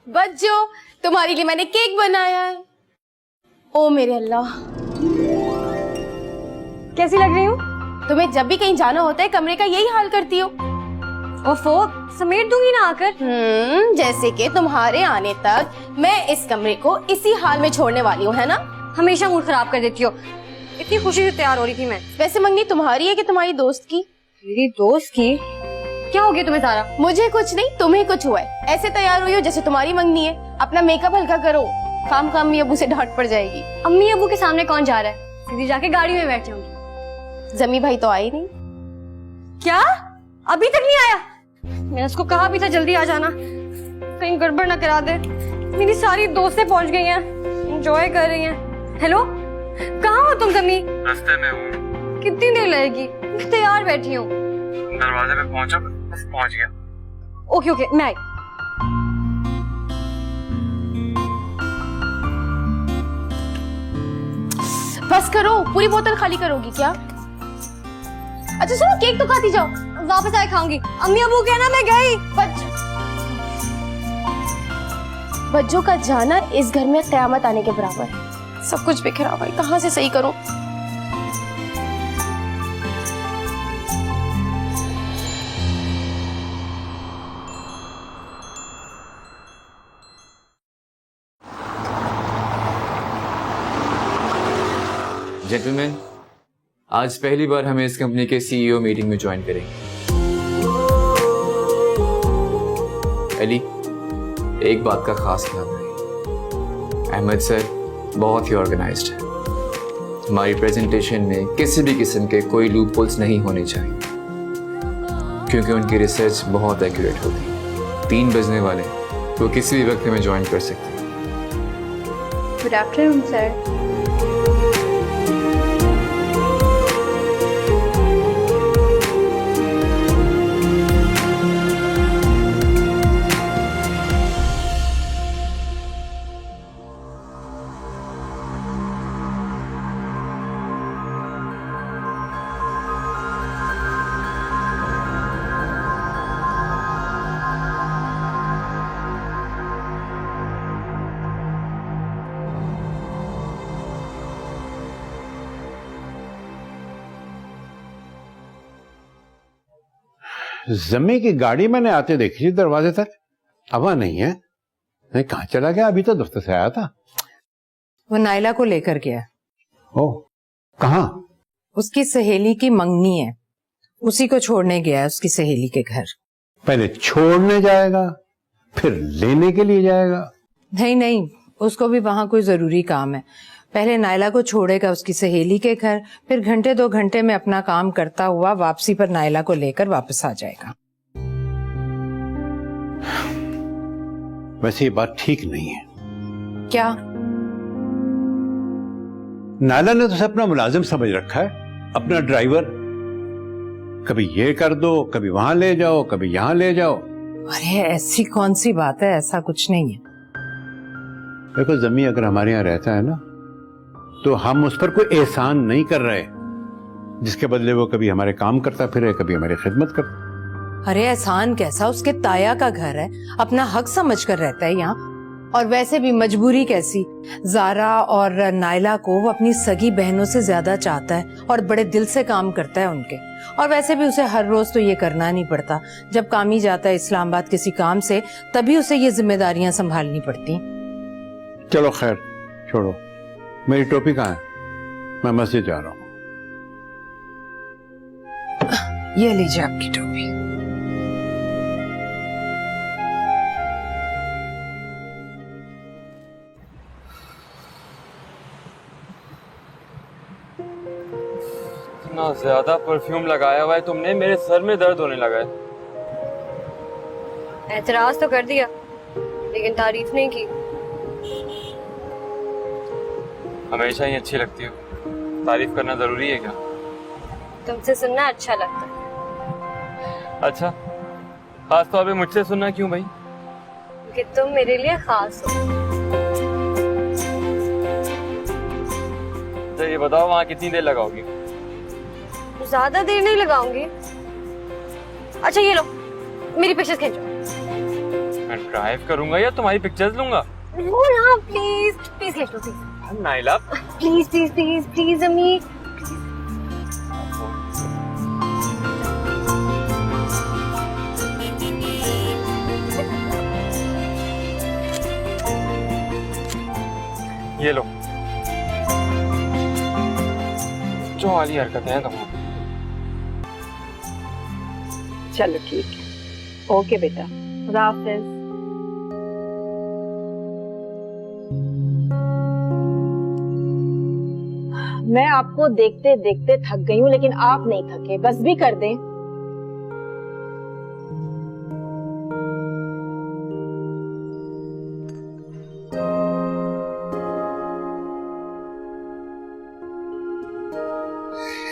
बच्चों, तुम्हारे लिए मैंने केक बनाया है। ओ मेरे अल्लाह, कैसी लग रही हूँ? तुम्हें जब भी कहीं जाना होता है कमरे का यही हाल करती हो। ओफो, समेट दूंगी ना आकर। जैसे कि तुम्हारे आने तक मैं इस कमरे को इसी हाल में छोड़ने वाली हूँ, है ना? हमेशा मूड खराब कर देती हो। इतनी खुशी से तैयार हो रही थी मैं। वैसे मंगनी तुम्हारी है कि तुम्हारी दोस्त की? मेरी दोस्त की? क्या हो गया तुम्हें सारा? मुझे कुछ नहीं, तुम्हें कुछ हुआ है। ऐसे तैयार हुई हो जैसे तुम्हारी मंगनी है। अपना मेकअप हल्का करो, काम अम्मी अबू से डांट पड़ जाएगी। अम्मी अबू के सामने कौन जा रहा है? सीधी जाके गाड़ी में बैठ जाऊंगी। जमी भाई तो आए नहीं। क्या? अभी तक नहीं आया? मैंने उसको कहा भी था जल्दी आ जाना, कहीं गड़बड़ ना करा दे। मेरी सारी दोस्तें पहुंच गई हैं, एंजॉय कर रही हैं। हेलो, कहाँ हो तुम जमी? रास्ते में हूँ। कितनी देर लगेगी? मैं तैयार बैठी हूँ। दरवाजे पे पहुंचा, बस पहुंच गया। ओके ओके, मैं आई। बस करो, पूरी बोतल खाली करोगी क्या? अच्छा सुनो, केक तो खाती जाओ। वापस आए खाऊंगी। अम्मी अबू कहना मैं गई। बच्चों का जाना इस घर में कयामत आने के बराबर है। सब कुछ बिखरा हुआ है, कहाँ से सही करूं? जेंटलमैन, आज पहली बार हमें इस कंपनी के सीईओ मीटिंग में ज्वाइन करेंगे। अली, एक बात का खास ध्यान रखें, अहमद सर बहुत ही ऑर्गेनाइज्ड है। हमारी प्रेजेंटेशन में किसी भी किस्म के कोई लूप होल्स नहीं होने चाहिए, क्योंकि उनकी रिसर्च बहुत एक्यूरेट होती है। 3 बजने वाले तो किसी भी वक्त हमें ज्वाइन कर सकते हैं। Good afternoon sir. जमी की गाड़ी मैंने आते देखी थी दरवाजे तक, अब वहां नहीं है। नहीं, कहाँ चला गया? अभी तो दफ्तर से आया था। वो नायला को लेकर गया। ओ, कहाँ? उसकी सहेली की मंगनी है, उसी को छोड़ने गया है उसकी सहेली के घर। पहले छोड़ने जाएगा, फिर लेने के लिए जाएगा? नहीं नहीं, उसको भी वहां कोई जरूरी काम है। पहले नायला को छोड़ेगा उसकी सहेली के घर, फिर घंटे 2 घंटे में अपना काम करता हुआ वापसी पर नायला को लेकर वापस आ जाएगा। वैसे ये बात ठीक नहीं है। क्या? नायला ने तो उसे अपना मुलाजिम समझ रखा है, अपना ड्राइवर। कभी ये कर दो, कभी वहां ले जाओ, कभी यहां ले जाओ। अरे ऐसी कौन सी बात है, ऐसा कुछ नहीं है। देखो जमी, अगर हमारे यहाँ रहता है ना, तो हम उस पर कोई एहसान नहीं कर रहे, जिसके बदले वो कभी हमारे काम करता फिरे, कभी हमारी खिदमत करता। अरे एहसान कैसा, उसके ताया का घर है, अपना हक समझ कर रहता है यहाँ। और वैसे भी मजबूरी कैसी, जारा और नायला को वो अपनी सगी बहनों से ज्यादा चाहता है और बड़े दिल से काम करता है उनके। और वैसे भी उसे हर रोज तो ये करना नहीं पड़ता, जब कामी जाता है इस्लामाबाद किसी काम से, तभी उसे ये जिम्मेदारियां संभालनी पड़ती। चलो खैर, छोड़ो। मेरी टोपी कहाँ है? मैं मस्जिद जा रहा हूँ। ये लीजिए आपकी टोपी। इतना ज्यादा परफ्यूम लगाया हुआ है तुमने, मेरे सर में दर्द होने लगा है। एतराज तो कर दिया, लेकिन तारीफ नहीं की। हमेशा ही अच्छी लगती हो, तारीफ करना जरूरी है क्या? तुमसे सुनना अच्छा लगता है। अच्छा, खास तौर पे मुझसे सुनना क्यों भाई? कि तुम मेरे लिए खास हो। तो ये बताओ, वहाँ कितनी देर लगाओगी? ज्यादा देर नहीं लगाऊंगी। अच्छा ये लो, मेरी पेशेंस खींचो। मैं ड्राइव करूंगा या तुम्हारी पिक्चर्स लूंगा? नो ना, please please let low please, Naila please please please please अम्मी। ये लो। जो वाली हरकतें हैं तुम्हारी। चलो ठीक है, ओके बेटा, खुदा हाफिज। मैं आपको देखते देखते थक गई हूँ, लेकिन आप नहीं थके, बस भी कर दें।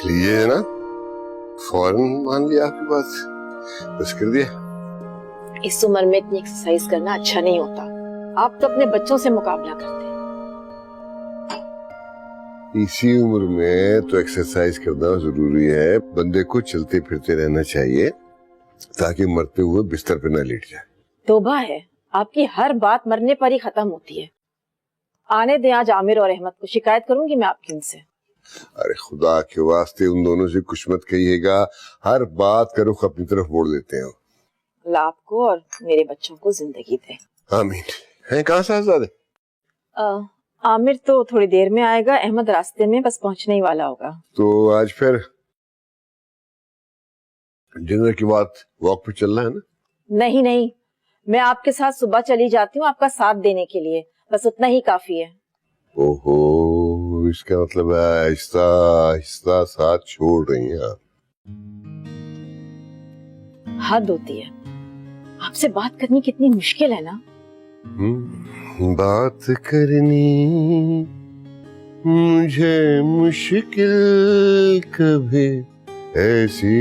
लिए ना, फौरन मान लिया आपकी बात, बस कर दिया। इस उम्र में इतनी एक्सरसाइज करना अच्छा नहीं होता। आप तो अपने बच्चों से मुकाबला करते हैं। इसी उम्र में तो एक्सरसाइज करना जरूरी है। बंदे को चलते फिरते रहना चाहिए ताकि मरते हुए बिस्तर पे न लेट जाए। तौबा है, आपकी हर बात मरने पर ही खत्म होती है। आने दें आज आमिर और अहमद को, शिकायत करूंगी मैं आपकी उनसे। अरे खुदा के वास्ते उन दोनों से कुछ मत कहिएगा, हर बात का रुख अपनी तरफ मोड़ लेते हैं। अल्लाह आपको और मेरे बच्चों को जिंदगी दे। आमीन। हैं कहाँ साहबजादे? आमिर तो थोड़ी देर में आएगा, अहमद रास्ते में बस पहुंचने ही वाला होगा। तो आज फिर डिनर के बाद वॉक पे चलना है ना? नहीं नहीं, मैं आपके साथ सुबह चली जाती हूँ आपका साथ देने के लिए, बस उतना ही काफी है। ओहो, इसका मतलब है आहिस्ता आहिस्ता साथ छोड़ रही हैं आप। हद होती है, आपसे बात करनी कितनी मुश्किल है ना। बात करनी मुझे मुश्किल कभी ऐसी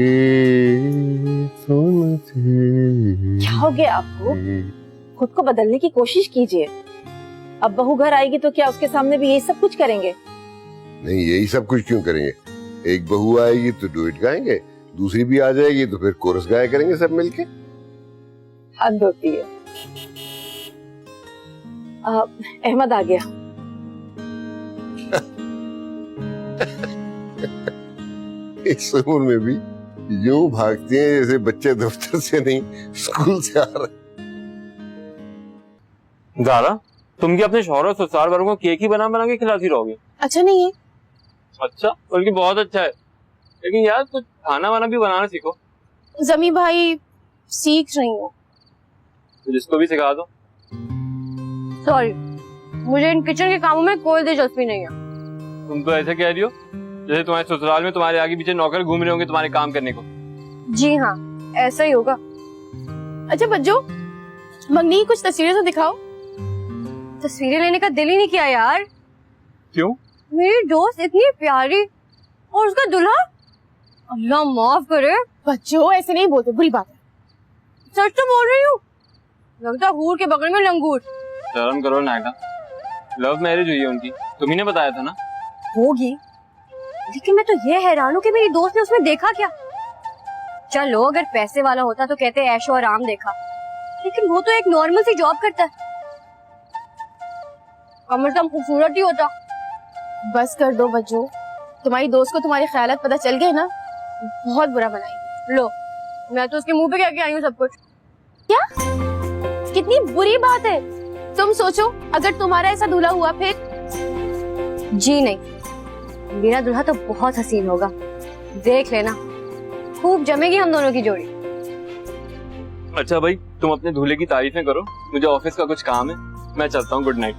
तो न थी। क्या हो गया आपको? खुद को बदलने की कोशिश कीजिए। अब बहू घर आएगी तो क्या उसके सामने भी यही सब कुछ करेंगे? नहीं, यही सब कुछ क्यों करेंगे? एक बहू आएगी तो डुएट गाएंगे, दूसरी भी आ जाएगी तो फिर कोरस गाया करेंगे सब मिलके। हद होती है। अहमद आ गया। इस उम्र में भी यूं भागती हैं जैसे बच्चे दफ्तर से नहीं स्कूल से आ रहे। ज़ारा, तुम क्या अपने शौहर और ससुराल वालों को केक ही बना बना के खिलाती रहोगे? अच्छा नहीं है? अच्छा, बल्कि बहुत अच्छा है। लेकिन यार कुछ खाना वाना भी बनाना सीखो। जमी भाई, सीख रही हूँ। तो जिसको भी सिखा दो। सॉरी, मुझे इन किचन के कामों में कोई दिलचस्पी नहीं है। तुम तो ऐसे कह रही हो जैसे तुम्हारे ससुराल में तुम्हारे आगे पीछे नौकर घूम रहे होंगे तुम्हारे काम करने को। जी हाँ, ऐसा ही होगा। अच्छा बच्चों, मंगनी की कुछ तस्वीरें तो दिखाओ। तस्वीरें लेने का दिल ही नहीं किया यार। क्यों? मेरी दोस्त इतनी प्यारी और उसका दूल्हा, अल्लाह माफ करे। बच्चों ऐसे नहीं बोलते, बुरी बात है। सच तो बोल रही हूँ, लगता हूर के बगल में लंगूर। शर्म करो नायका, लव मैरिज हुई है उनकी, तुम्ही ने बताया था ना। होगी, लेकिन मैं तो ये हैरान हूँ कि मेरी दोस्त ने उसमें देखा क्या। चलो अगर पैसे वाला होता तो कहते ऐशो आराम देखा, लेकिन वो तो एक नॉर्मल सी जॉब करता है। कम से कम खूबसूरत ही होता। बस कर दो बच्चों, तुम्हारी दोस्त को तुम्हारे ख्यालात पता चल गए ना, बहुत बुरा बनाएगी। लो, मैं तो उसके मुंह पे कह के आई हूँ सब कुछ। क्या? कितनी बुरी बात है। तुम सोचो अगर तुम्हारा ऐसा दूल्हा हुआ फिर। जी नहीं, मेरा दूल्हा तो बहुत हसीन होगा, देख लेना, खूब जमेगी हम दोनों की जोड़ी। अच्छा भाई, तुम अपने दूल्हे की तारीफें करो, मुझे ऑफिस का कुछ काम है, मैं चलता हूँ। Good night.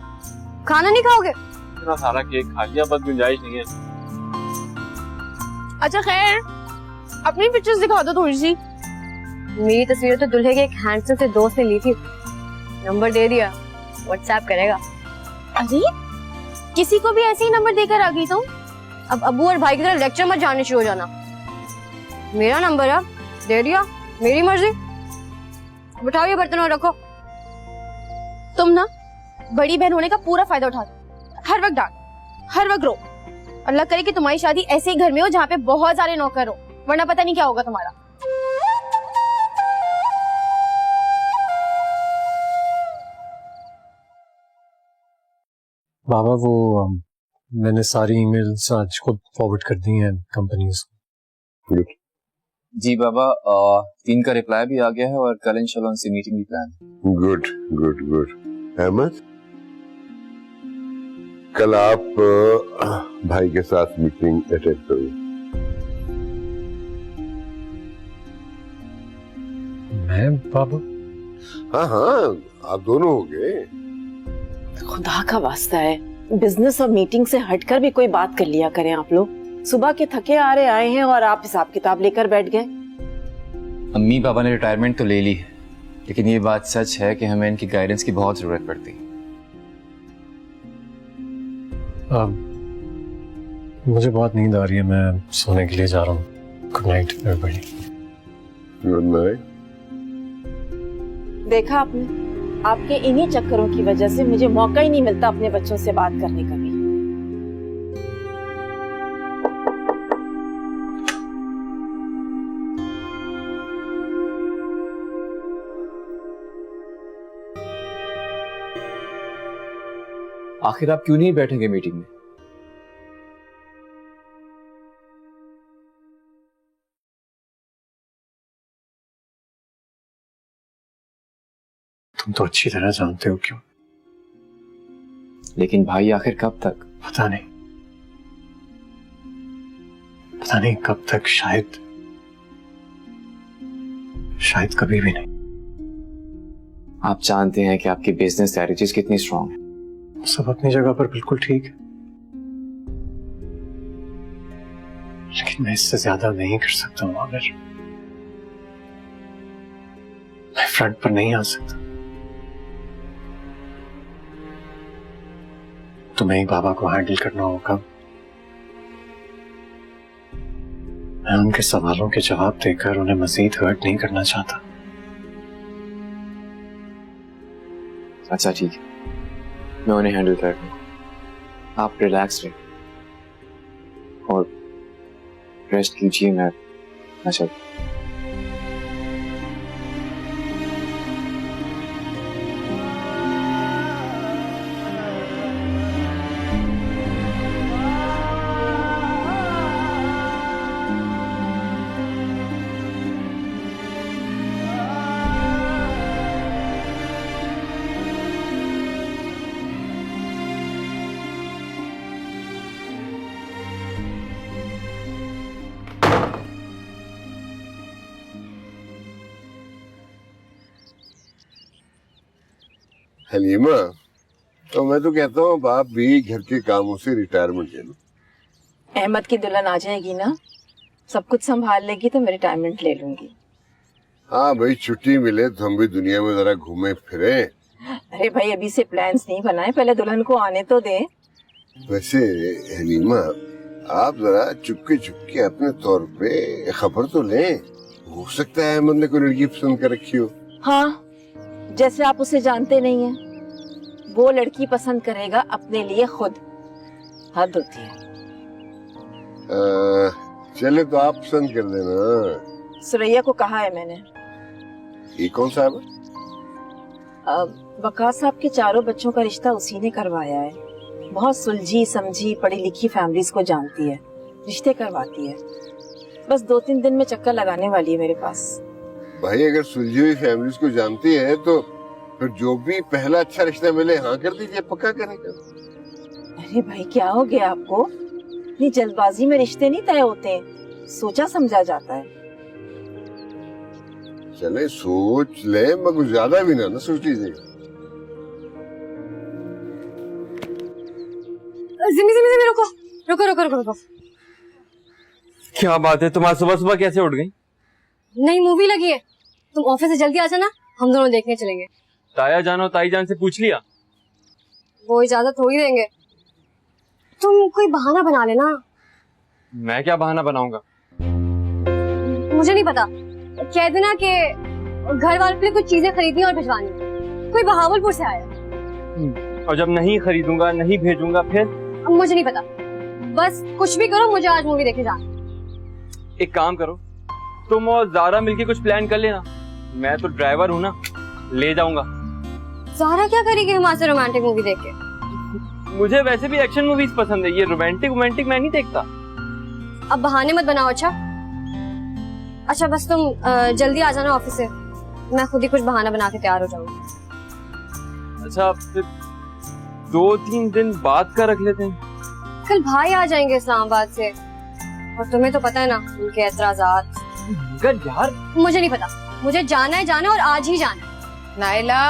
खाना नहीं खाओगे? इतना सारा केक खा लिया, बस गुंजाइश नहीं है। अच्छा खैर, अपनी पिक्चर्स दिखा दो थोड़ी सी। मेरी तस्वीरें तो दूल्हे के एक हैंडसम से दोस्त ने ली थी, नंबर दे दिया, व्हाट्सएप करेगा। अरे किसी को भी ऐसे ही नंबर देकर आ गई तुम? अब अबू और भाई की तरह लेक्चर मत जानने शुरू हो जाना। मेरा नंबर है, दे दिया, मेरी मर्जी। उठाओ ये बर्तन और रखो। तुम ना बड़ी बहन होने का पूरा फायदा उठा दो, हर वक्त डांट, हर वक्त रो। अल्लाह करे कि तुम्हारी शादी ऐसे ही घर में हो जहाँ पे बहुत सारे नौकर हो, वरना पता नहीं क्या होगा तुम्हारा। बाबा वो मैंने सारी ईमेल्स आज खुद फॉरवर्ड कर दी हैं कंपनीज को। जी बाबा, 3 का रिप्लाई भी आ गया है और कल इंशाल्लाह उनसे मीटिंग भी प्लान है। Good good good. अहमद, कल आप भाई के साथ मीटिंग अटेंड करोगे? मैं बाबा? हाँ हाँ, आप दोनों हो गए। खुदा का वास्ता है, बिजनेस और मीटिंग से हटकर भी कोई बात कर लिया करें आप लोग। सुबह के थके आ रहे आए हैं और आप हिसाब किताब लेकर बैठ गए। अम्मी पापा ने रिटायरमेंट तो ले ली है, लेकिन ये बात सच है कि हमें इनकी गाइडेंस की बहुत जरूरत पड़ती है। मुझे बहुत नींद आ रही है, मैं सोने के लिए जा रहा हूँ। Good night everybody. Good night. देखा आपने, आपके इन्हीं चक्करों की वजह से मुझे मौका ही नहीं मिलता अपने बच्चों से बात करने का भी। आखिर आप क्यों नहीं बैठेंगे मीटिंग में? तुम तो अच्छी तरह जानते हो क्यों। लेकिन भाई आखिर कब तक? पता नहीं कब तक, शायद कभी भी नहीं। आप जानते हैं कि आपकी बिजनेस स्ट्रेटजीज कितनी स्ट्रांग है। सब अपनी जगह पर बिल्कुल ठीक है, लेकिन मैं इससे ज्यादा नहीं कर सकता हूं आमिर। मैं फ्रंट पर नहीं आ सकता। तुम्हें ही बाबा को हैंडल करना होगा। मैं उनके सवालों के जवाब देकर उन्हें मजीद हर्ट नहीं करना चाहता। अच्छा ठीक है, मैं उन्हें हैंडल कर लूंगा। आप रिलैक्स रहिए और रेस्ट कीजिए। मैं अच्छा हलीमा, तो मैं तो कहता हूँ बाप भी घर के कामों से रिटायरमेंट ले लो। अहमद की दुल्हन आ जाएगी ना, सब कुछ संभाल लेगी तो मैं रिटायरमेंट ले लूंगी। हाँ भाई, छुट्टी मिले तो हम भी दुनिया में जरा घूमे फिरे। अरे भाई, अभी से प्लान्स नहीं बनाए, पहले दुल्हन को आने तो दे। वैसे हलीमा, आप जरा चुपके चुपके अपने तौर पे खबर तो लें। हो सकता है अहमद ने कोई लड़की पसंद कर रखी हो। हाँ, जैसे आप उसे जानते नहीं हैं। वो लड़की पसंद करेगा अपने लिए खुद। हद होती है। चले तो आप पसंद कर देना। सुरैया को कहा है मैंने। ये कौन सा है? वकास साहब के चारों बच्चों का रिश्ता उसी ने करवाया है। बहुत सुलझी समझी पढ़ी लिखी फैमिलीज को जानती है, रिश्ते करवाती है। बस 2-3 दिन में चक्कर लगाने वाली है मेरे पास। भाई, अगर सुलझी हुई फैमिलीज को जानती है तो फिर जो भी पहला अच्छा रिश्ता मिले हाँ कर दीजिए, पक्का करेगा। अरे भाई, क्या हो गया आपको? इतनी जल्दबाजी में रिश्ते नहीं तय होते, सोचा समझा जाता है। चले सोच ले, मगर ज्यादा भी ना सोच लीजिएगा। जिमी रुको। क्या बात है, तुम आज सुबह सुबह कैसे उठ गई? नई मूवी लगी है, तुम ऑफिस से जल्दी आ जाना, हम दोनों देखने चलेंगे। ताया जान और ताई जान से पूछ लिया? वो इजाजत थोड़ी देंगे। तुम कोई बहाना बना लेना। मैं क्या बहाना बनाऊंगा? मुझे नहीं पता, कह देना कि घर वालों के लिए कुछ चीजें खरीदनी और भिजवानी। कोई बहावलपुर से आया। और जब नहीं खरीदूंगा, नहीं भेजूंगा फिर? मुझे नहीं पता, बस कुछ भी करो, मुझे आज मूवी देखने जाना। एक काम करो, तुम और ज़ारा मिलके कुछ प्लान कर लेना। मैं तो ड्राइवर हूँ ना, ले जाऊंगा। ज़ारा क्या करेगी हमारे से रोमांटिक मूवी देख के? मुझे वैसे भी एक्शन मूवीज पसंद है, ये रोमांटिक रोमांटिक मैं नहीं देखता। अब बहाने मत बनाओ। अच्छा बस तुम जल्दी आ जाना ऑफिस से, मैं खुद ही कुछ बहाना बना के तैयार हो जाऊंगी। अच्छा फिर 2-3 दिन बाद का रख लेते हैं। कल भाई आ जाएंगे इस्लामाबाद से, और तुम्हें तो पता है ना उनके एतराजात। मगर यार मुझे नहीं पता, मुझे जाना है और आज ही जाना है। नाइला,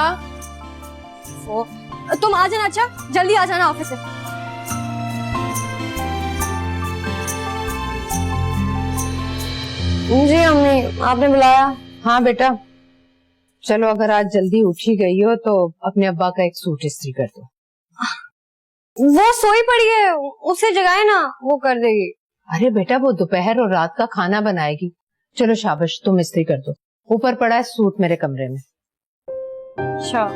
तुम आ जाना। अच्छा जल्दी आ जाना ऑफिस से। जी अम्मी, आपने बुलाया? हाँ बेटा, चलो अगर आज जल्दी उठ ही गई हो तो अपने अब्बा का एक सूट इस्त्री कर दो। वो सोई पड़ी है, उसे जगाए ना, वो कर देगी। अरे बेटा, वो दोपहर और रात का खाना बनाएगी। चलो शाबाश, तुम इस्त्री कर दो। ऊपर पड़ा है सूट मेरे कमरे में। अच्छा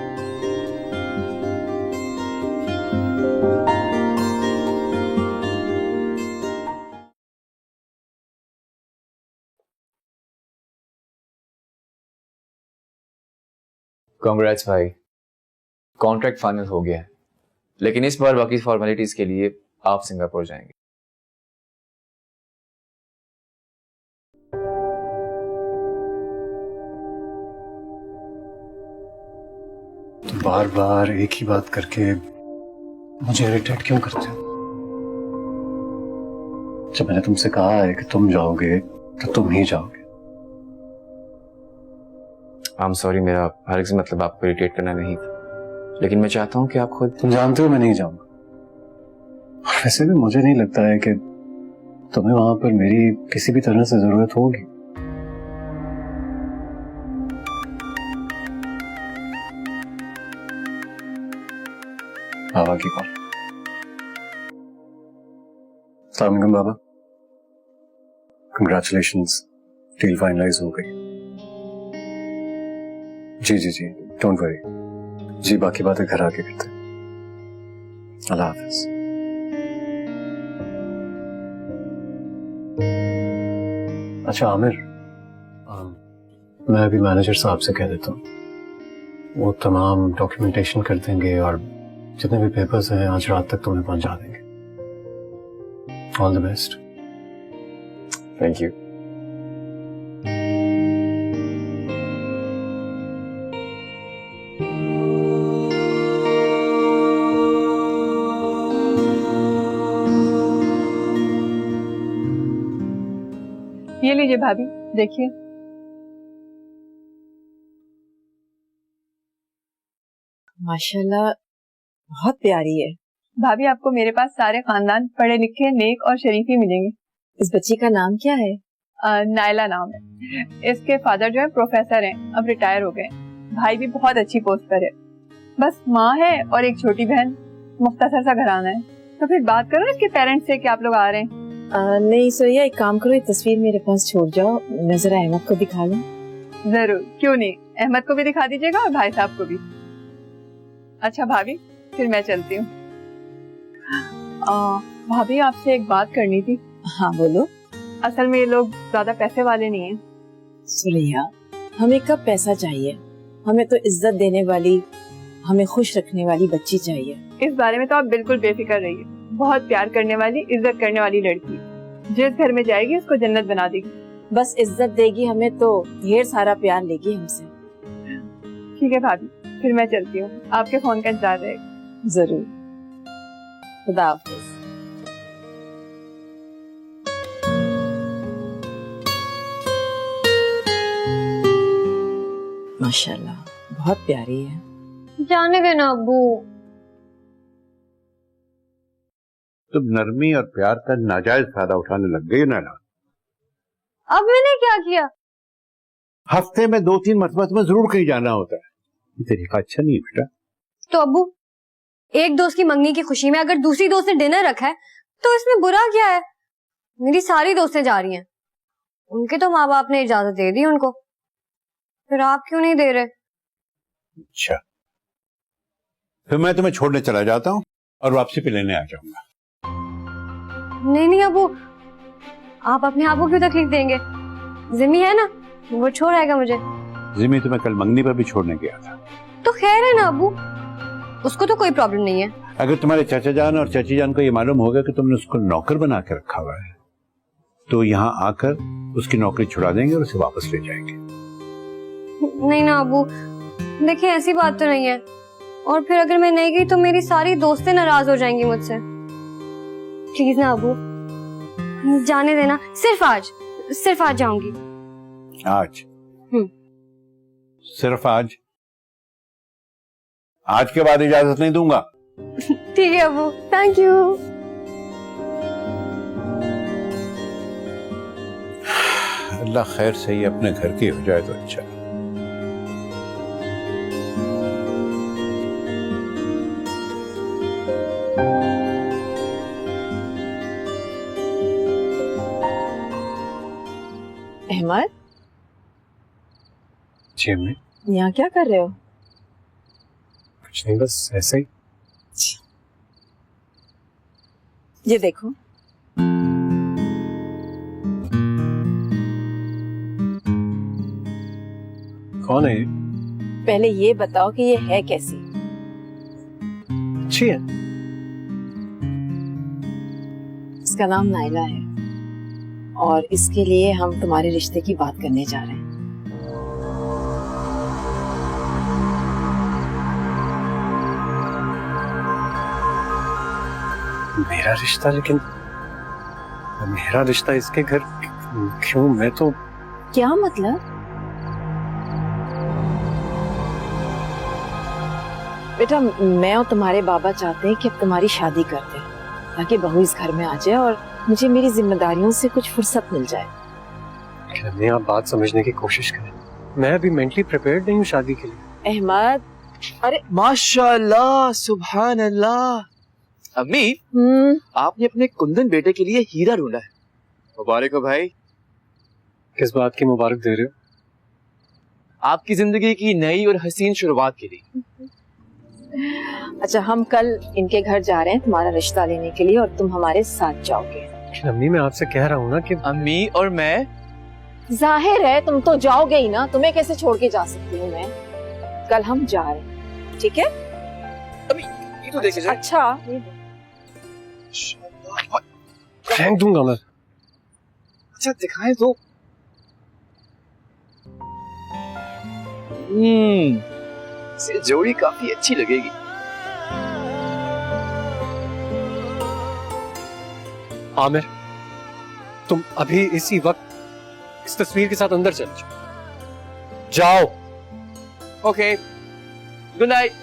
कांग्रेट्स भाई, कॉन्ट्रैक्ट फाइनल हो गया है, लेकिन इस बार बाकी फॉर्मेलिटीज के लिए आप सिंगापुर जाएंगे। बार बार एक ही बात करके मुझे इरिटेट क्यों करते हो? जब मैंने तुमसे कहा है कि तुम जाओगे तो तुम ही जाओगे। आई एम सॉरी, मेरा हर से मतलब आपको इरिटेट करना नहीं था, लेकिन मैं चाहता हूं कि आप खुद। तुम जानते हो मैं नहीं जाऊंगा, और वैसे भी मुझे नहीं लगता है कि तुम्हें वहां पर मेरी किसी भी तरह से जरूरत होगी। बाबा की कॉल। अस्सलाम वालेकुम बाबा, कंग्रेचुलेशंस, डील फाइनलाइज हो गई। जी जी जी, डोंट वरी जी, बाकी बातें घर आके करते हैं। अल्लाह हाफिज। अच्छा आमिर, मैं अभी मैनेजर साहब से कह देता हूँ, वो तमाम डॉक्यूमेंटेशन कर देंगे और जितने भी पेपर्स हैं आज रात तक तुम्हें पहुंचा देंगे। All the best. Thank you. ये लीजिए भाभी, देखिए। माशाल्लाह बहुत प्यारी है। भाभी आपको मेरे पास सारे खानदान पढ़े लिखे, नेक और शरीफ ही मिलेंगे। इस बच्ची का नाम क्या है? नायला नाम है। इसके फादर जो है प्रोफेसर हैं, अब रिटायर हो गए। भाई भी बहुत अच्छी पोस्ट पर है। बस माँ है और एक छोटी बहन, मुख्तसर सा घराना है। तो फिर बात करो इसके पेरेंट्स से कि आप लोग आ रहे हैं। नहीं सोया, एक काम करो, ये तस्वीर मेरे पास छोड़ जाओ, मैं जरा अहमद को दिखा लूं। जरूर, क्यों नहीं, अहमद को भी दिखा दीजिएगा और भाई साहब को भी। अच्छा भाभी, फिर मैं चलती हूँ। भाभी आपसे एक बात करनी थी। हाँ बोलो। असल में ये लोग ज्यादा पैसे वाले नहीं हैं। सुरैया, हमें कब पैसा चाहिए, हमें तो इज्जत देने वाली, हमें खुश रखने वाली बच्ची चाहिए। इस बारे में तो आप बिल्कुल बेफिक्र रहिए। बहुत प्यार करने वाली, इज्जत करने वाली लड़की, जिस घर में जाएगी उसको जन्नत बना देगी। बस इज्जत देगी हमें तो ढेर सारा प्यार लेगी हमसे। ठीक है भाभी, फिर मैं चलती हूँ, आपके फोन का इंतजार रहेगा। जरूर। खुदा हाफिज। माशाल्लाह बहुत प्यारी है। जाने देना अब्बू। तुम नरमी और प्यार का नाजायज फायदा उठाने लग गई ना। अब मैंने क्या किया? हफ्ते में 2-3 मरतबा तुम्हें जरूर कहीं जाना होता है, ये तरीका अच्छा नहीं है बेटा। तो अब्बू, एक दोस्त की मंगनी की खुशी में अगर दूसरी दोस्त ने डिनर रखा है तो इसमें बुरा क्या है? मेरी सारी दोस्तें जा रही हैं, उनके तो माँ बाप ने इजाजत दे दी उनको, फिर आप क्यों नहीं दे रहे? अच्छा, फिर मैं तुम्हें छोड़ने चला जाता हूँ और वापसी पे लेने आ जाऊंगा। नहीं नहीं अब्बू, आप अपने आप को क्यों तकलीफ देंगे? जिमी है ना, वो छोड़ आएगा मुझे। जिमी तुम्हें कल मंगनी पर भी छोड़ने गया था। तो खैर है ना अब्बू, उसको तो कोई प्रॉब्लम नहीं है। अगर तुम्हारे चाचा जान और चाची जान को ये मालूम होगा कि तुमने उसको नौकर बना के रखा हुआ है तो यहाँ आकर उसकी नौकरी छुड़ा देंगे और उसे वापस ले जाएंगे। नहीं ना अबू, देखिए ऐसी बात तो नहीं है। और फिर अगर मैं नहीं गई तो मेरी सारी दोस्तें नाराज हो जाएंगी मुझसे। प्लीज ना अबू, जाने देना। सिर्फ आज जाऊंगी। आज? सिर्फ आज? आज के बाद इजाजत नहीं दूंगा। ठीक है अबू, थैंक यू। अल्लाह खैर से ही अपने घर की हो जाए तो अच्छा। अहमद, जी अम्मी। यहाँ क्या कर रहे हो? कुछ नहीं, बस ऐसे ही। ये देखो। कौन है ये? पहले ये बताओ कि ये है कैसी? अच्छी है। इसका नाम नाइला है और इसके लिए हम तुम्हारे रिश्ते की बात करने जा रहे हैं। मेरा रिश्ता? लेकिन मेरा रिश्ता इसके घर क्यों? मैं तो... क्या मतलब? बेटा, मैं और तुम्हारे बाबा चाहते हैं कि अब तुम्हारी शादी कर दें ताकि बहू इस घर में आ जाए और मुझे मेरी जिम्मेदारियों से कुछ फुर्सत मिल जाए। लेकिन अम्मी, आप बात समझने की कोशिश करें। मैं अभी मेंटली प्रिपेयर्ड नहीं हूँ शादी के लिए। अहमद, अरे माशाल्लाह, सुभान अल्लाह। अम्मी, आपने अपने कुंदन बेटे के लिए हीरा ढूंढा है। मुबारक हो भाई। किस बात की मुबारक दे रहे हो? आपकी जिंदगी की नई और हसीन शुरुआत के लिए। अच्छा, हम कल इनके घर जा रहे हैं तुम्हारा रिश्ता लेने के लिए और तुम हमारे साथ जाओगे। लेकिन अम्मी, मैं आपसे कह रहा हूँ ना कि... अम्मी और मैं... जाहिर है तुम तो जाओगे ही ना, तुम्हें कैसे छोड़ के जा सकती हूँ मैं? कल हम जा रहे हैं, ठीक है? अम्मी, ये तो देखिए। अच्छा, फेंक दूंगा मैं। अच्छा दिखाएं तो। से जोड़ी काफी अच्छी लगेगी। आमिर, तुम अभी इसी वक्त इस तस्वीर के साथ अंदर चले जाओ। Okay, good night.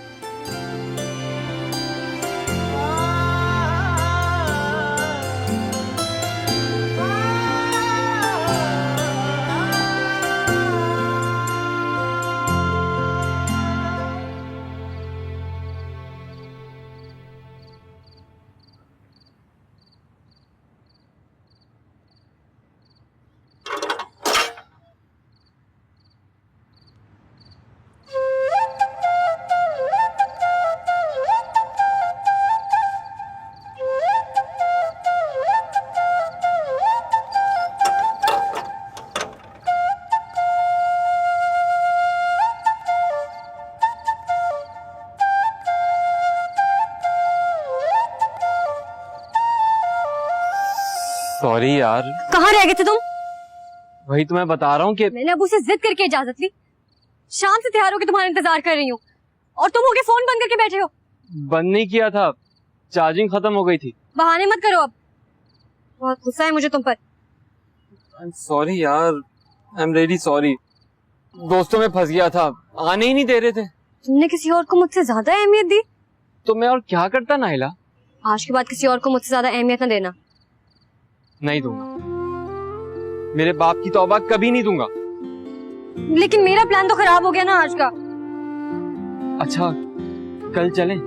सॉरी यार। कहाँ रह गए थे तुम? वही तो मैं बता रहा हूँ कि मैंने अबू से जिद करके इजाजत ली। शाम से तैयार होकर तुम्हारा इंतजार कर रही हूँ और तुम होके फोन बंद करके बैठे हो। बंद नहीं किया था, चार्जिंग खत्म हो गई थी। बहाने मत करो अब, बहुत गुस्सा है मुझे तुम पर। सॉरी यार, आई एम रियली सॉरी। दोस्तों में फंस गया था, आने ही नहीं दे रहे थे। तुमने किसी और को मुझसे ज्यादा अहमियत दी? तो मैं और क्या करता नाइला? आज के बाद किसी और को मुझसे ज्यादा अहमियत न देना। नहीं दूंगा, मेरे बाप की तौबा कभी नहीं दूंगा। लेकिन मेरा प्लान तो खराब हो गया ना आज का। अच्छा, कल चलें?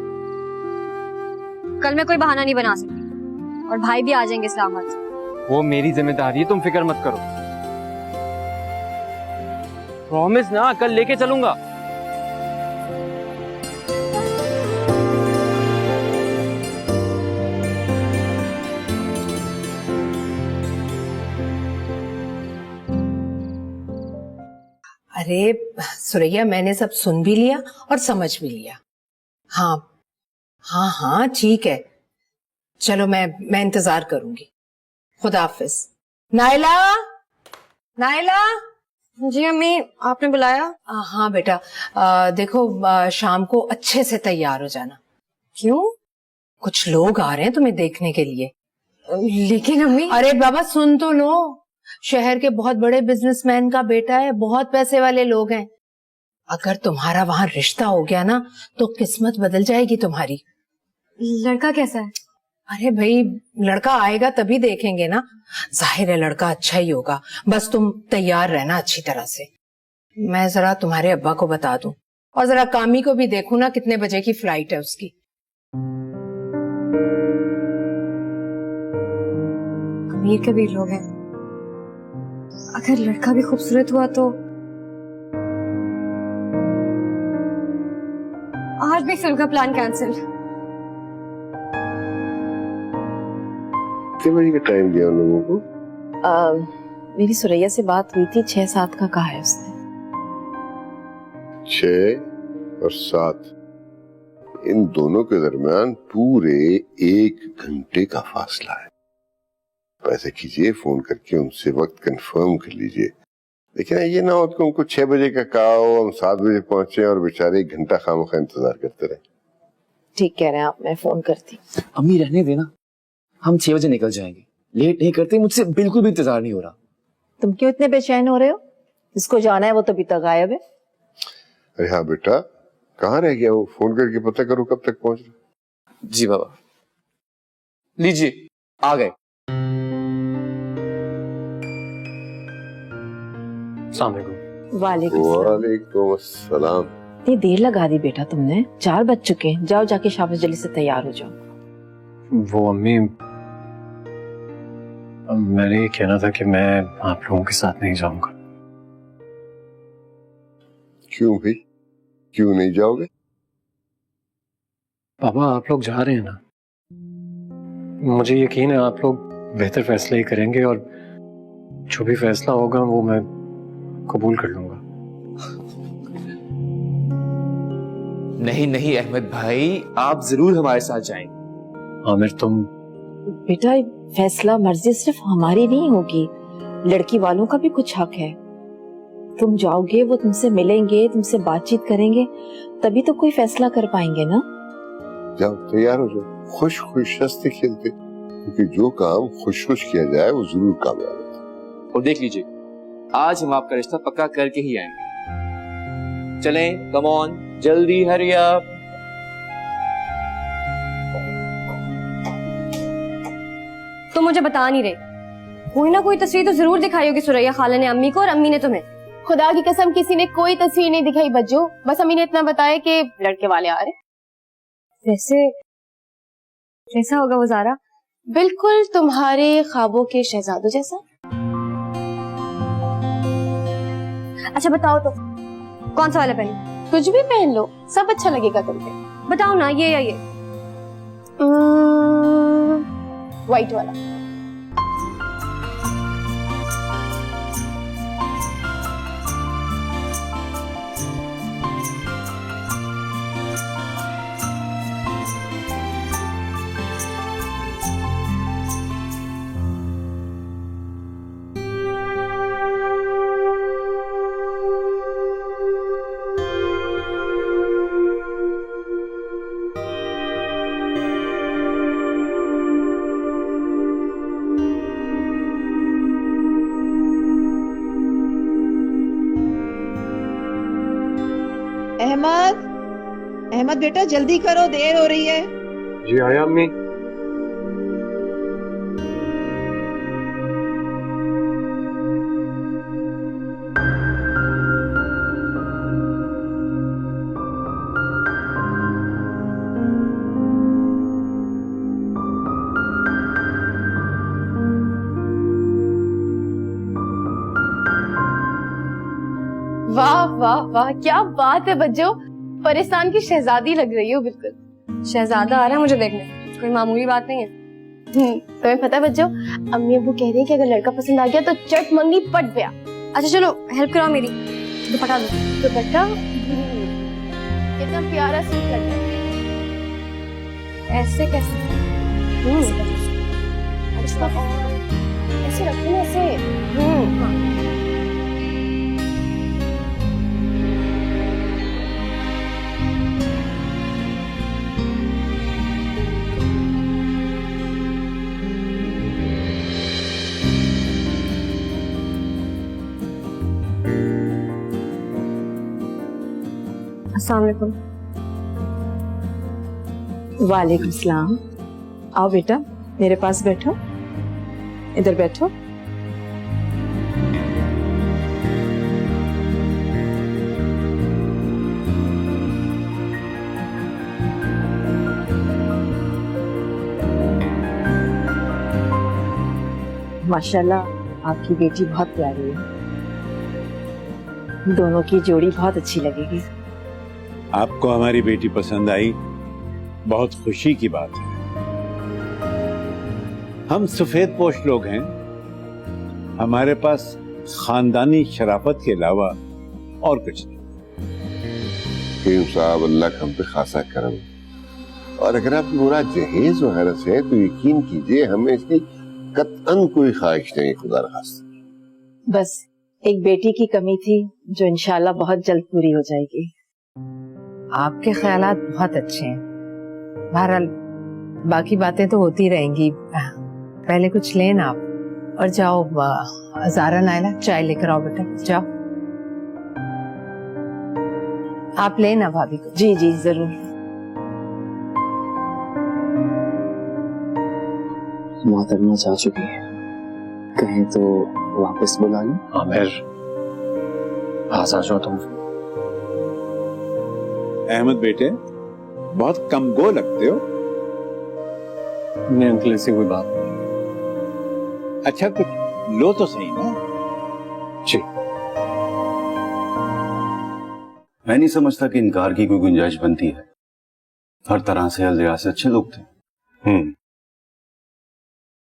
कल मैं कोई बहाना नहीं बना सकती और भाई भी आ जाएंगे इस्लामाबाद से। वो मेरी जिम्मेदारी है, तुम फिक्र मत करो। प्रॉमिस ना, कल लेके चलूंगा। अरे सुरैया, मैंने सब सुन भी लिया और समझ भी लिया। हाँ, हाँ हाँ ठीक है, चलो मैं इंतजार करूंगी। खुदा हाफिज। Naila, Naila. जी अम्मी, आपने बुलाया? हाँ बेटा, देखो शाम को अच्छे से तैयार हो जाना। क्यों? कुछ लोग आ रहे हैं तुम्हें देखने के लिए। लेकिन अम्मी। अरे बाबा सुन तो लो, शहर के बहुत बड़े बिजनेसमैन का बेटा है, बहुत पैसे वाले लोग हैं। अगर तुम्हारा वहां रिश्ता हो गया ना तो किस्मत बदल जाएगी तुम्हारी। लड़का कैसा है? अरे भाई, लड़का आएगा तभी देखेंगे ना। जाहिर है लड़का अच्छा ही होगा, बस तुम तैयार रहना अच्छी तरह से। मैं जरा तुम्हारे अब्बा को बता दूं और जरा कामी को भी देखूं ना कितने बजे की फ्लाइट है उसकी। अमीर कबीर लोग हैं, अगर लड़का भी खूबसूरत हुआ तो आज भी फिल्म का प्लान कैंसिल। कितने बजे का टाइम दिया उन लोगों को? मेरी सुरैया से बात हुई थी, 6-7 का कहा है उसने। 6 और 7, इन दोनों के दरमियान पूरे 1 घंटे का फासला है। ऐसा कीजिए, फोन करके उनसे वक्त कंफर्म कर लीजिए। लेकिन ये ना हो कि उनको 6 बजे का कहा हो, हम 7 बजे पहुंचे और बेचारे 1 घंटा खामखा इंतजार करते रहे। ठीक कह रहे हैं आप, मैं फोन करती। अम्मी रहने देना, हम 6 बजे निकल जाएंगे। लेट नहीं करते, मुझसे बिल्कुल भी इंतजार नहीं हो रहा। तुम क्यों इतने बेचैन हो रहे हो? जिसको जाना है वो तो अभी तक गायब है। अरे हाँ बेटा, कहाँ रह गया वो? फोन करके पता करो कब तक पहुंच रहे। जी बाबा। लीजिए, आ गए। वालेकुम अस्सलाम। इतनी देर लगा दी बेटा तुमने, 4 बज चुके हैं। जाओ जाके शाबाश जल्दी से तैयार हो जाओ। वो अम्मी, मैंने ये कहना था कि मैं आप लोगों के साथ नहीं जाऊंगा। क्यों भाई, क्यों नहीं जाओगे? पापा आप लोग जा रहे हैं ना, मुझे यकीन है आप लोग बेहतर फैसला ही करेंगे और जो भी फैसला होगा वो मैं कबूल कर लूंगा। नहीं नहीं अहमद भाई, आप जरूर हमारे साथ जाएंगे। आमिर तुम। बेटा फैसला मर्जी सिर्फ हमारी नहीं होगी, लड़की वालों का भी कुछ हक है। तुम जाओगे, वो तुमसे मिलेंगे, तुमसे बातचीत करेंगे, तभी तो कोई फैसला कर पाएंगे ना। जाओ तैयार हो जाओ, खुश खुश हंसते खेलते, क्योंकि जो काम खुश खुश किया जाए वो जरूर कामयाब होता है। और देख लीजिए, आज हम आपका रिश्ता पक्का करके ही आएंगे। चलें, कम ऑन, जल्दी, हरी अप। तुम मुझे बता नहीं रहे, कोई ना कोई तस्वीर तो जरूर दिखाई होगी सुरैया खाला ने अम्मी को और अम्मी ने तुम्हें। खुदा की कसम किसी ने कोई तस्वीर नहीं दिखाई बज्जो, बस अम्मी ने इतना बताया कि लड़के वाले आ रहे। वैसे कैसा होगा वो ज़ारा? बिल्कुल तुम्हारे ख्वाबों के शहजादों जैसा। अच्छा बताओ तो, कौन सा वाला पहनूं? कुछ भी पहन लो, सब अच्छा लगेगा तुमको। बताओ ना, ये या ये? व्हाइट वाला। अहमद बेटा जल्दी करो, देर हो रही है। जी आया अम्मी। वाह वाह वाह, क्या बात है बज्जो, परेशान की शहजादी लग रही हो बिल्कुल। शहजादा आ रहा है मुझे देखने, कोई मामूली बात नहीं है। तुम्हें पता है बज्जो, अम्मी अबू कह रही है कि अगर लड़का पसंद आ गया तो चट मंगनी पट गया। अच्छा चलो हेल्प कराओ मेरी, दुपट्टा दो। दुपट्टा कितना प्यारा सूट लग रहा है। ऐसे कैसे? अच्छा, और ऐसे रखो ना ऐसे। हाँ। अस्सलाम वालेकुम। वालेकुम सलाम। आओ बेटा, मेरे पास बैठो, इधर बैठो। माशाल्लाह आपकी बेटी बहुत प्यारी है, दोनों की जोड़ी बहुत अच्छी लगेगी। आपको हमारी बेटी पसंद आई, बहुत खुशी की बात है। हम सफेद पोश लोग हैं, हमारे पास खानदानी शराफत के अलावा और कुछ नहीं। करीम साहब, अल्लाह का हम पे खासा करम, और अगर आप पूरा जहेज वगैरह से है तो यकीन कीजिए हमें इसकी कतअन कोई ख्वाहिश नहीं, खुदा रखास्ता। बस एक बेटी की कमी थी जो इंशाल्लाह बहुत जल्द पूरी हो जाएगी। आपके ख्यालात बहुत अच्छे हैं। बहरहाल बाकी बातें तो होती रहेंगी, पहले कुछ लें आप और जाओ। ज़ारा, नायला, चाय लेकर आओ बेटा, जाओ। आप लेना भाभी को। जी जी जरूर। मोहतरमा जा चुकी है, कहें तो वापस बुला लें। आमिर, पास आ जाओ तुम। अहमद बेटे, बहुत कमगो लगते हो। नहीं अंकल, ऐसी कोई बात नहीं। अच्छा कुछ लो तो सही ना। जी। मैं नहीं समझता कि इनकार की कोई गुंजाइश बनती है। हर तरह से अलजिया से अच्छे लोग थे।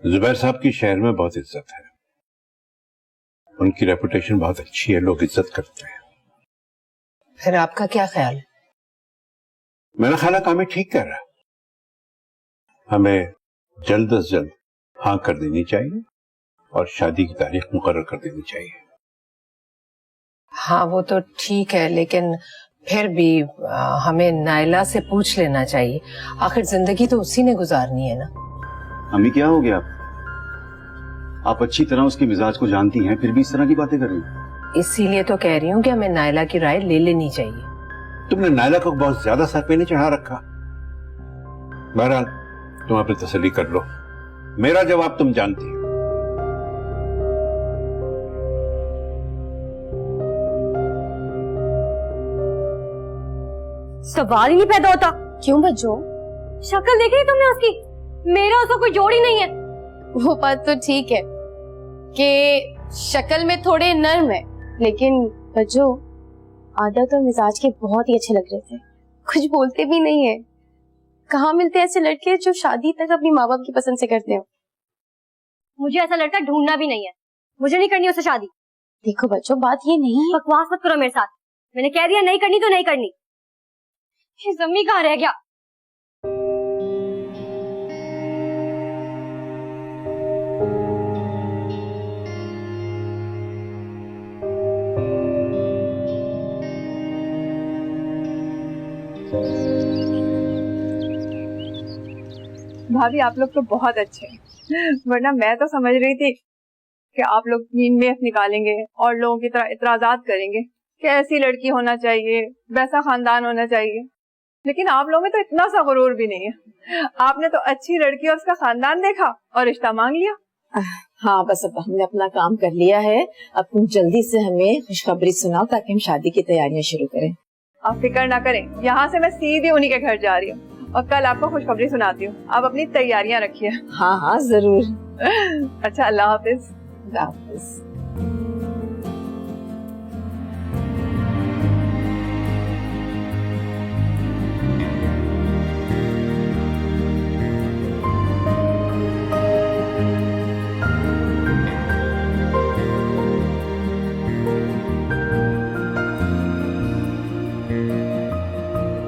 जुबैर साहब की शहर में बहुत इज्जत है, उनकी रेपुटेशन बहुत अच्छी है, लोग इज्जत करते हैं। फिर आपका क्या ख्याल है? मेरा ख्याल है कामें ठीक कर रहा है, हमें जल्द से जल्द हाँ कर देनी चाहिए और शादी की तारीख मुकर्रर कर देनी चाहिए। हाँ वो तो ठीक है, लेकिन फिर भी हमें नायला से पूछ लेना चाहिए। आखिर जिंदगी तो उसी ने गुजारनी है ना। अम्मी क्या हो गया आप अच्छी तरह उसके मिजाज को जानती हैं, फिर भी इस तरह की बातें कर रही हैं। इसीलिए तो कह रही हूँ कि हमें नायला की राय ले लेनी चाहिए। तुमने नायला को बहुत ज्यादा सर पे नहीं चढ़ा रखा। बहरहाल तुम अपनी तसल्ली कर लो, मेरा जवाब तुम जानती हो। सवाल ही नहीं पैदा होता। क्यों बच्चों? शक्ल देखी तुमने उसकी? मेरा उसका कोई जोड़ ही नहीं है। वो बात तो ठीक है कि शक्ल में थोड़े नर्म है, लेकिन बच्चों आदत और मिजाज के बहुत ही अच्छे लग रहे थे, कुछ बोलते भी नहीं है। कहाँ मिलते ऐसे लड़के जो शादी तक अपनी माँ बाप की पसंद से करते हो? मुझे ऐसा लड़का ढूंढना भी नहीं है, मुझे नहीं करनी उससे शादी। देखो बच्चों, बात ये नहीं है। बकवास मत करो मेरे साथ, मैंने कह दिया नहीं करनी तो नहीं करनी। ये जम्मी कहाँ रह गया? भाभी आप लोग तो बहुत अच्छे हैं, वरना मैं तो समझ रही थी कि आप लोग नींद में निकालेंगे और लोगों की तरह इतराजात करेंगे कि ऐसी लड़की होना चाहिए, वैसा खानदान होना चाहिए, लेकिन आप लोगों में तो इतना सा गुरूर भी नहीं है। आपने तो अच्छी लड़की और उसका खानदान देखा और रिश्ता मांग लिया। हाँ बस अब हमने अपना काम कर लिया है, अब तुम जल्दी से हमें खुशखबरी सुनाओ ताकि हम शादी की तैयारियां शुरू करें। आप फिक्र ना करें, यहाँ से मैं सीधे उन्हीं के घर जा रही हूँ और कल आपको खुशखबरी सुनाती हूँ। आप अपनी तैयारियां रखिए। हाँ हाँ जरूर। अच्छा, अल्लाह हाफिज। अल्लाह हाफिज।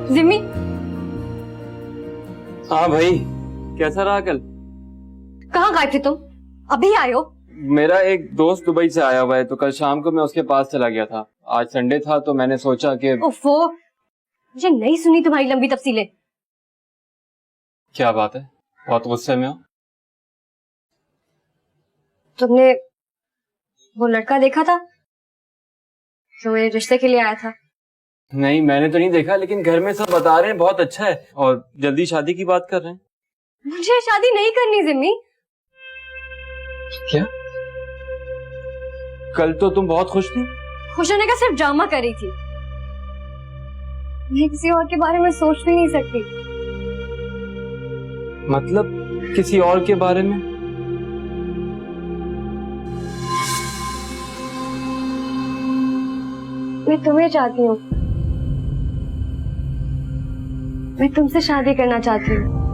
जिम्मी, हाँ भाई, कैसा रहा कल? कहाँ गए थे तुम? अभी आए हो? मेरा एक दोस्त दुबई से आया हुआ है, तो कल शाम को मैं उसके पास चला गया था। आज संडे था तो मैंने सोचा कि ओफो, मुझे नहीं सुनी तुम्हारी लंबी तफसीलें। क्या बात है, बहुत गुस्से में हो? तुमने वो लड़का देखा था जो मेरे रिश्ते के लिए आया था? नहीं, मैंने तो नहीं देखा, लेकिन घर में सब बता रहे हैं बहुत अच्छा है और जल्दी शादी की बात कर रहे हैं। मुझे शादी नहीं करनी जिम्मी। क्या? कल तो तुम बहुत खुश थी। खुश होने का सिर्फ ड्रामा कर रही थी। मैं किसी और के बारे में सोच भी नहीं सकती। मतलब किसी और के बारे में? मैं तुम्हें चाहती हूँ, मैं तुमसे शादी करना चाहती हूँ।